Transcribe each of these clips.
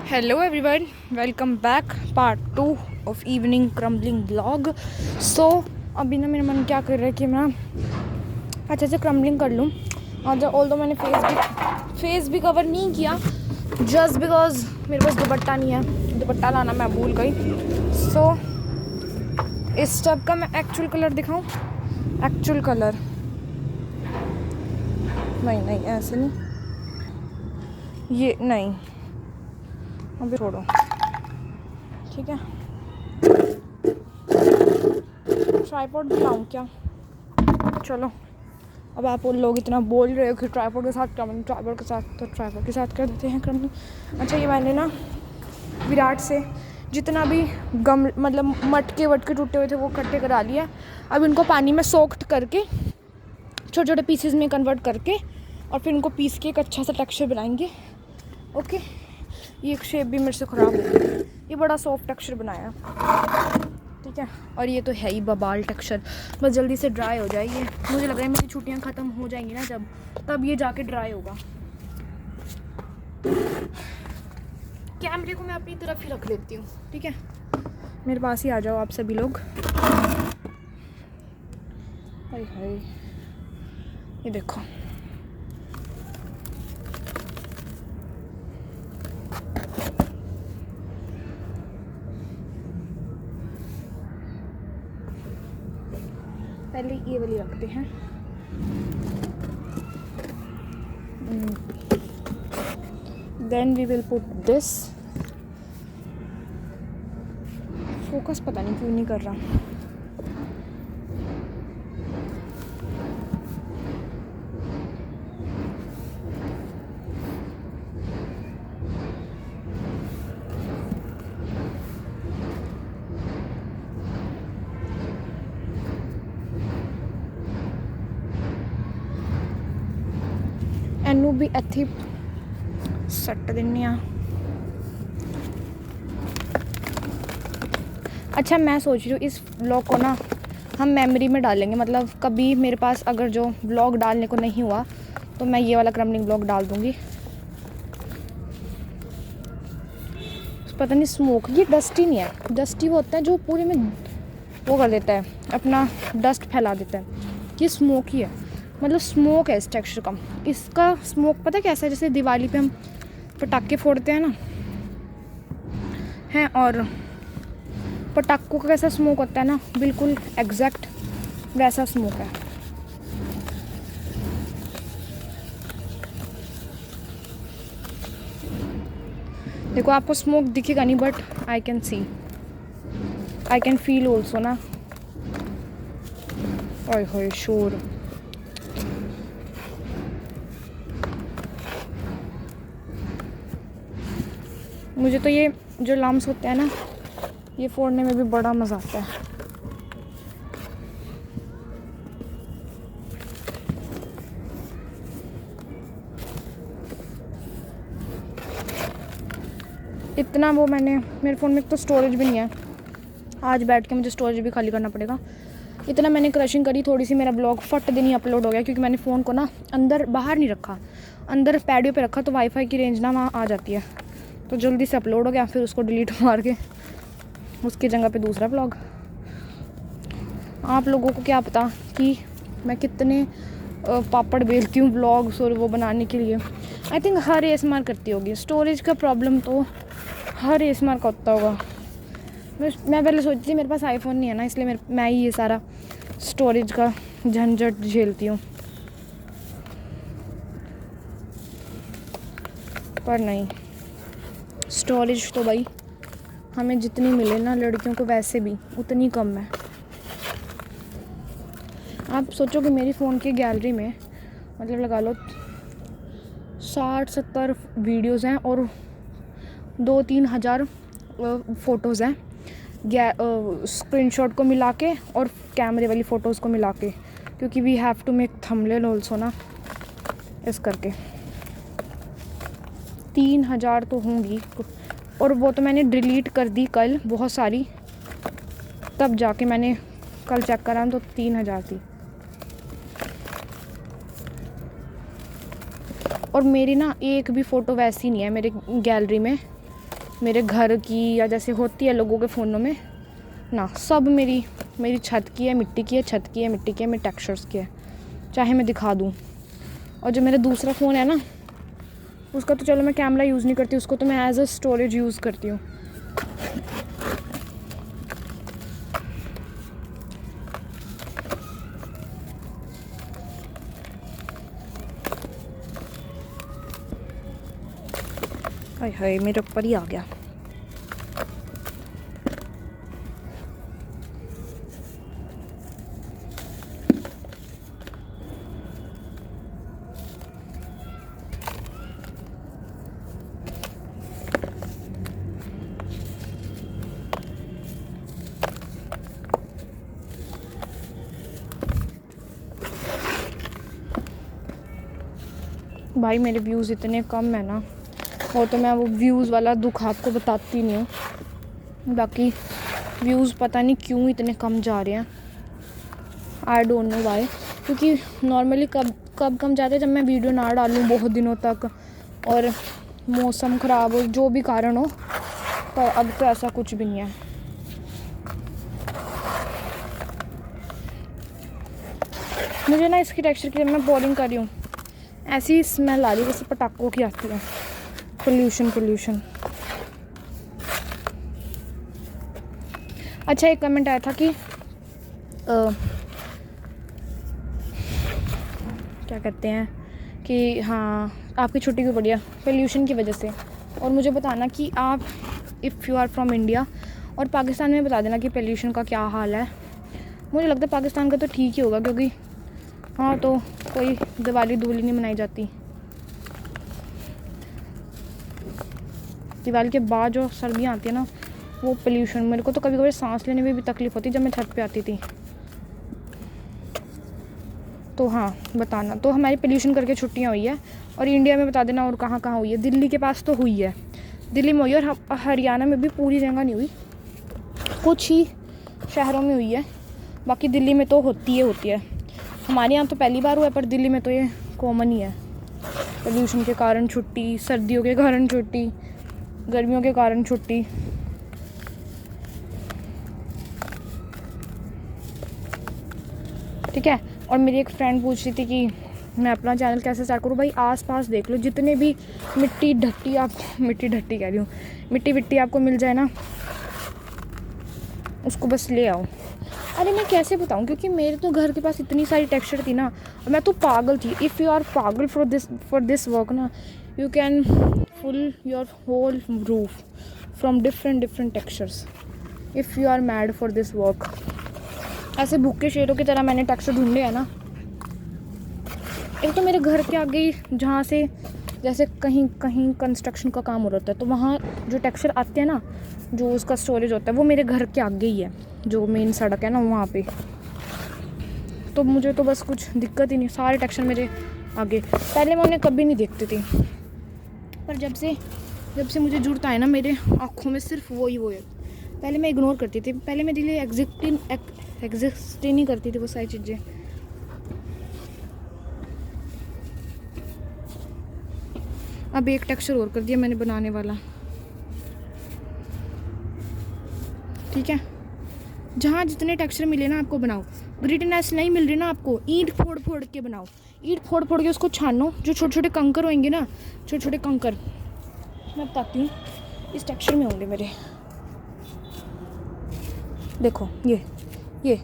Hello everyone, welcome back part 2 of evening crumbling blog. So अभी ना मेरा मन क्या कर रहा है कि मैं अच्छे से क्रम्बलिंग कर लूँ। और ऑल दो मैंने फेस भी कवर नहीं किया जस्ट बिकॉज मेरे पास दुपट्टा नहीं है, दुपट्टा लाना मैं भूल गई। सो इस टब का मैं एक्चुअल कलर दिखाऊँ। एक्चुअल कलर नहीं ऐसे नहीं, ये नहीं, अभी छोड़ो, ठीक है। ट्राइपॉड भी लाऊं क्या? चलो, अब आप लोग इतना बोल रहे हो कि ट्राइपॉड के साथ क्रमिंग, ट्राइपॉड के साथ, तो ट्राइपॉड के साथ कर देते हैं क्रमिंग। अच्छा, ये मैंने ना विराट से जितना भी गम मतलब मटके वटके टूटे हुए थे वो इकट्ठे करा लिया। अब इनको पानी में सोक्ड करके छोटे छोटे पीसेस में कन्वर्ट करके और फिर इनको पीस के एक अच्छा सा टेक्सचर बनाएंगे। ओके, ये एक शेप भी मेरे से ख़राब हो गई, ये बड़ा सॉफ्ट टेक्सचर बनाया, ठीक है। और ये तो है ही बबाल टेक्सचर, बस जल्दी से ड्राई हो जाए ये। मुझे लग रहा है मेरी छुट्टियां ख़त्म हो जाएंगी ना जब, तब ये जाके ड्राई होगा। कैमरे को मैं अपनी तरफ ही रख लेती हूँ, ठीक है। मेरे पास ही आ जाओ आप सभी लोग। हाय हाय, ये देखो, पहले ये वाली रखते हैं। Then we will put this. Focus पता नहीं क्यों नहीं कर रहा। एनू भी इत्थे सट दिन्ने आ। अच्छा, मैं सोच रही हूँ इस व्लॉग को ना हम मेमोरी में डालेंगे, मतलब कभी मेरे पास अगर जो व्लॉग डालने को नहीं हुआ तो मैं ये वाला क्रम्बलिंग व्लॉग डाल दूँगी। पता नहीं स्मोक, ये डस्टी नहीं है, डस्टी वो होता है जो पूरे में वो कर देता है, अपना डस्ट फैला देता है। ये स्मोक ही है, मतलब स्मोक है इस टेक्सचर का। इसका स्मोक पता कैसा है, जैसे दिवाली पे हम पटाखे फोड़ते हैं ना, हैं, और पटाखों का कैसा स्मोक होता है ना, बिल्कुल एग्जैक्ट वैसा स्मोक है। देखो, आपको स्मोक दिखेगा नहीं but I can see, I can feel also ना। ओए होए शोर। मुझे तो ये जो लम्स होते हैं ना, ये फोड़ने में भी बड़ा मज़ा आता है। इतना वो मैंने, मेरे फ़ोन में तो स्टोरेज भी नहीं है, आज बैठ के मुझे स्टोरेज भी खाली करना पड़ेगा। इतना मैंने क्रशिंग करी, थोड़ी सी मेरा ब्लॉग फट दिन ही अपलोड हो गया, क्योंकि मैंने फ़ोन को ना अंदर बाहर नहीं रखा, अंदर पैडियो पे रखा, तो वाईफाई की रेंज ना वहाँ आ जाती है, तो जल्दी से अपलोड हो गया। फिर उसको डिलीट मार के उसकी जगह पे दूसरा ब्लॉग। आप लोगों को क्या पता कि मैं कितने पापड़ बेलती हूँ ब्लॉग्स और वो बनाने के लिए। आई थिंक हर एएसएमआर करती होगी। स्टोरेज का प्रॉब्लम तो हर एएसएमआर का होता होगा। मैं पहले सोचती थी, मेरे पास आईफोन नहीं है ना, इसलिए मैं ही ये सारा स्टोरेज का झंझट झेलती हूँ, पर नहीं, स्टोरेज तो भाई हमें जितनी मिले ना लड़कियों को वैसे भी उतनी कम है। आप सोचो कि मेरी फ़ोन की गैलरी में मतलब लगा लो 60-70 वीडियोज़ हैं और 2-3 हज़ार फ़ोटोज़ हैं, स्क्रीनशॉट को मिला के और कैमरे वाली फ़ोटोज़ को मिला के, क्योंकि we have to make thumbnail also ना, इस करके 3000 तो होंगी। और वो तो मैंने डिलीट कर दी कल बहुत सारी, तब जाके मैंने कल चेक करा तो 3000 थी। और मेरी ना एक भी फ़ोटो वैसी नहीं है मेरे गैलरी में मेरे घर की या जैसे होती है लोगों के फ़ोनों में ना, सब मेरी छत की है, मिट्टी की है, छत की है, मिट्टी की है, मेरे टेक्सचर्स की है, चाहे मैं दिखा दूँ। और जो मेरा दूसरा फ़ोन है ना, उसका तो चलो मैं कैमरा यूज़ नहीं करती, उसको तो मैं एज अ स्टोरेज यूज़ करती हूँ। हाय हाय, मेरे ऊपर ही आ गया। भाई मेरे व्यूज़ इतने कम है ना, वो तो मैं वो व्यूज़ वाला दुख आपको बताती नहीं हूँ। बाकी व्यूज़ पता नहीं क्यों इतने कम जा रहे हैं, आई डोंट नो वाई। क्योंकि नॉर्मली कब कम जाते हैं, जब मैं वीडियो ना डालूँ बहुत दिनों तक और मौसम ख़राब हो, जो भी कारण हो। पर अब तो ऐसा कुछ भी नहीं है। मुझे ना इसकी टेक्सचर की, जब मैं बॉलिंग कर रही हूँ ऐसी स्मेल आ रही है जैसे पटाखों की आती है। पोल्यूशन। अच्छा, एक कमेंट आया था कि क्या कहते हैं कि हाँ आपकी छुट्टी क्यों पड़ी है, पोल्यूशन की वजह से। और मुझे बताना कि आप if you are from India और पाकिस्तान में बता देना कि पोल्यूशन का क्या हाल है। मुझे लगता है पाकिस्तान का तो ठीक ही होगा, क्योंकि हाँ तो कोई दिवाली नहीं मनाई जाती। दिवाली के बाद जो सर्दियाँ आती है ना, वो पोल्यूशन, मेरे को तो कभी कभी सांस लेने में भी तकलीफ़ होती जब मैं छत पे आती थी। तो हाँ बताना, तो हमारी पोल्यूशन करके छुट्टियाँ हुई है। और इंडिया में बता देना और कहाँ कहाँ हुई है। दिल्ली के पास तो हुई है, दिल्ली में हुई है, और हरियाणा में भी पूरी जगह नहीं हुई, कुछ ही शहरों में हुई है। बाकी दिल्ली में तो होती है। हमारे यहाँ तो पहली बार हुआ है, पर दिल्ली में तो ये कॉमन ही है। पोल्यूशन के कारण छुट्टी, सर्दियों के कारण छुट्टी, गर्मियों के कारण छुट्टी। ठीक है। और मेरी एक फ्रेंड पूछ रही थी कि मैं अपना चैनल कैसे स्टार्ट करूँ। भाई आसपास देख लो, जितने भी मिट्टी ढट्टी कह रही हूँ, मिट्टी विट्टी आपको मिल जाए ना, उसको बस ले आओ। अरे मैं कैसे बताऊँ, क्योंकि मेरे तो घर के पास इतनी सारी टेक्सचर थी ना, और मैं तो पागल थी। इफ़ यू आर पागल फॉर दिस वर्क ना, you can fill your whole roof from different textures. If you are mad for this work. ऐसे भूखे शेरों की तरह मैंने टेक्सचर ढूंढे हैं ना। एक तो मेरे घर के आगे ही, जहाँ से जैसे कहीं कंस्ट्रक्शन का काम हो रहा है, तो वहाँ जो टेक्सचर आते हैं ना, जो उसका स्टोरेज होता है, वो मेरे घर के आगे ही है, जो मेन सड़क है ना वहाँ पे। तो मुझे तो बस कुछ दिक्कत ही नहीं, सारे टेक्सचर मेरे आगे। पहले मैं उन्हें कभी नहीं देखती थी, पर जब से मुझे जुड़ता है ना, मेरे आँखों में सिर्फ वो है। पहले मैं इग्नोर करती थी, पहले मेरे लिए एग्जिस्ट ही नहीं करती थी वो सारी चीज़ें। अब एक टेक्सचर और कर दिया मैंने बनाने वाला। ठीक है, जहाँ जितने टेक्सचर मिले ना आपको बनाओ। ग्रिटनेस नहीं मिल रही ना आपको, ईंट फोड़ के बनाओ। ईंट फोड़ के उसको छानो, जो छोटे छोटे कंकर होंगे ना, छोटे छोटे कंकर, मैं बताती हूँ, इस टेक्सचर में होंगे मेरे। देखो ये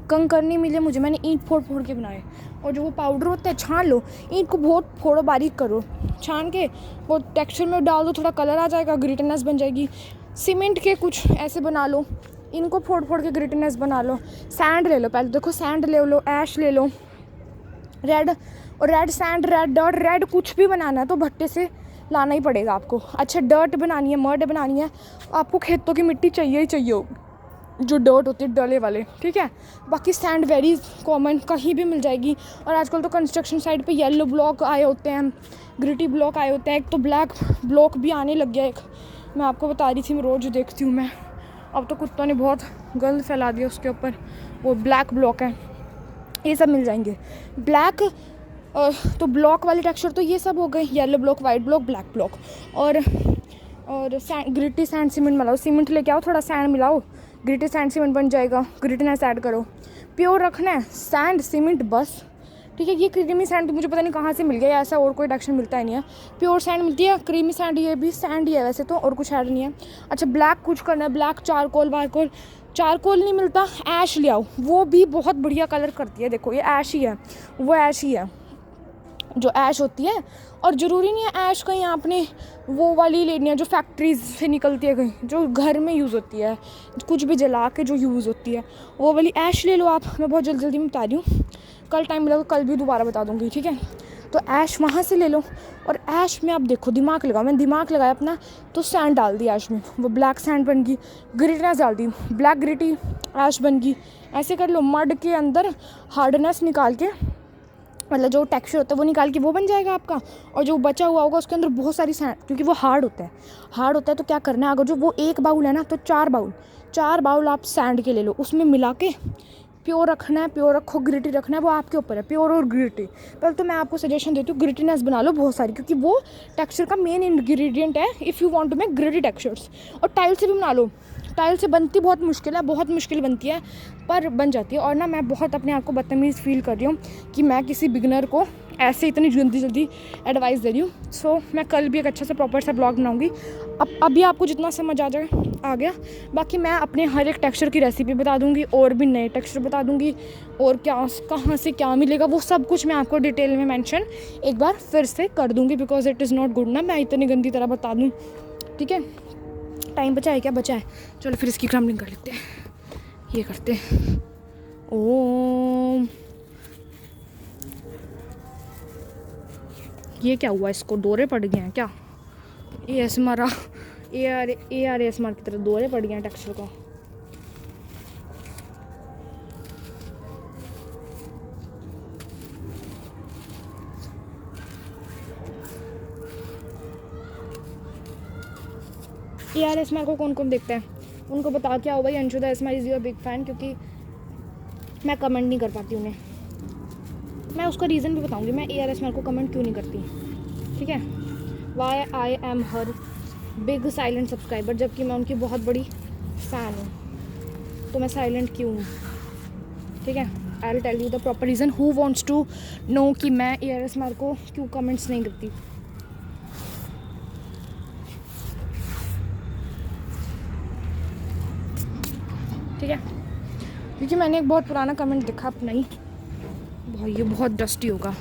कंकर नहीं मिले मुझे, मैंने ईंट फोड़ के बनाए। और जो वो पाउडर होता है, छान लो, ईंट को बहुत फोड़ो, बारीक करो, छान के वो टेक्सचर में डाल दो, थोड़ा कलर आ जाएगा, ग्रिटनेस बन जाएगी। सीमेंट के कुछ ऐसे बना लो, इनको फोड़ के ग्रिटनेस बना लो। सैंड ले लो, पहले देखो सैंड ले लो, ऐश ले लो, red sand, red dirt, red कुछ भी बनाना है तो भट्टे से लाना ही पड़ेगा आपको। अच्छा डर्ट बनानी है, मड बनानी है, आपको खेतों की मिट्टी चाहिए ही चाहिए, जो डर्ट होती है डले वाले। ठीक है, बाकी सैंड वेरी कॉमन, कहीं भी मिल जाएगी। और आजकल तो कंस्ट्रक्शन साइट पे येलो ब्लॉक आए होते हैं, ग्रिटी ब्लॉक आए होते हैं, एक तो ब्लैक ब्लॉक भी आने लग गया। एक मैं आपको बता रही थी, मैं रोज़ देखती हूँ मैं, अब तो कुत्तों ने बहुत गंद फैला दिया उसके ऊपर, वो ब्लैक ब्लॉक है, ये सब मिल जाएंगे। ब्लैक तो ब्लॉक वाले टेक्सचर तो ये सब हो गए, yellow block, white block, black block. और और ग्रिटी सैंड सीमेंट मिलाओ, सीमेंट लेके आओ, थोड़ा सैंड मिलाओ, ग्रिटी सैंड सीमेंट बन जाएगा। ग्रिटीनेस ऐड करो, प्योर रखना है, सैंड सीमेंट बस, ठीक है। ये क्रीमी सैंड तो मुझे पता नहीं कहाँ से मिल गया, ऐसा और कोई टेक्सचर मिलता ही नहीं है। प्योर सैंड मिलती है, क्रीमी सैंड, ये भी सैंड ही है वैसे तो, और कुछ ऐड नहीं है। अच्छा ब्लैक कुछ करना है, ब्लैक चारकोल वारकोल, चारकोल नहीं मिलता, ऐश ले आओ, वो भी बहुत बढ़िया कलर करती है। देखो ये ऐश ही है, वो ऐश ही है जो ऐश होती है। और ज़रूरी नहीं है ऐश कहीं आपने वो वाली लेनी है जो फैक्ट्रीज से निकलती है, कहीं जो घर में यूज़ होती है, कुछ भी जला के जो यूज़ होती है, वो वाली ऐश ले लो आप। मैं बहुत जल्दी में बता रही हूँ, कल टाइम मिलेगा कल भी दोबारा बता दूँगी, ठीक है। तो ऐश वहाँ से ले लो, और ऐश में आप देखो दिमाग लगाओ, मैंने दिमाग लगाया अपना, तो सैंड डाल दी ऐश में, वो ब्लैक सैंड बन गई। ग्रिटीनेस डाल दी, ब्लैक ग्रिटी ऐश बन गई। ऐसे कर लो, मड के अंदर हार्डनेस निकाल के, मतलब जो टेक्सचर होता है वो निकाल के वो बन जाएगा आपका। और जो बचा हुआ होगा उसके अंदर बहुत सारी सैंड, क्योंकि वो हार्ड होता है तो क्या करना है, अगर जो वो एक बाउल है ना, तो 4 बाउल आप सैंड के ले लो, उसमें मिला के प्योर रखना है, प्योर रखो, ग्रिटी रखना है, वो आपके ऊपर है, प्योर और ग्रिटी। पहले तो मैं आपको सजेशन देती हूँ ग्रिटीनेस बना लो बहुत सारी, क्योंकि वो टेक्सचर का मेन इंग्रेडिएंट है if you want to make gritty textures. और टाइल से भी बना लो, टाइल से बनती बहुत मुश्किल है, बहुत मुश्किल बनती है, पर बन जाती है। और ना मैं बहुत अपने आप को बदतमीज़ फील कर रही हूँ कि मैं किसी बिगनर को ऐसे इतनी जल्दी एडवाइस दे रही हूँ। सो मैं कल भी एक अच्छा सा प्रॉपर सा ब्लॉग बनाऊँगी। अभी आपको जितना समझ आ गया, बाकी मैं अपने हर एक टेक्सचर की रेसिपी बता दूँगी, और भी नए टेक्सचर बता दूँगी, और क्या कहाँ से क्या मिलेगा वो सब कुछ मैं आपको डिटेल में मेंशन एक बार फिर से कर दूँगी, because it is not good ना मैं इतनी गंदी तरह बता दूँ, ठीक है। टाइम बचा है क्या? बचा है, चलो फिर इसकी क्रम्बलिंग कर लेते हैं। ये करते हैं, ओम, ये क्या हुआ, इसको दौरे पड़ गए हैं क्या? ASMR ASMR की तरह दौरे पड़ गए हैं टेक्सचर को। ASMR को कौन कौन देखता है उनको बता के आओ भाई, अंशुदा ASMR is your big fan, क्योंकि मैं कमेंट नहीं कर पाती उन्हें। मैं उसका रीज़न भी बताऊंगी मैं ASMR को कमेंट क्यों नहीं करती, ठीक है। Why I am her big silent subscriber, जबकि मैं उनकी बहुत बड़ी फ़ैन हूँ, तो मैं साइलेंट क्यों हूँ, ठीक है। I will tell you the proper reason. Who wants to know कि मैं ASMR को क्यों कमेंट्स नहीं करती, ठीक है। क्योंकि मैंने एक बहुत पुराना कमेंट देखा अपना ही, भाई ये बहुत डस्टी होगा।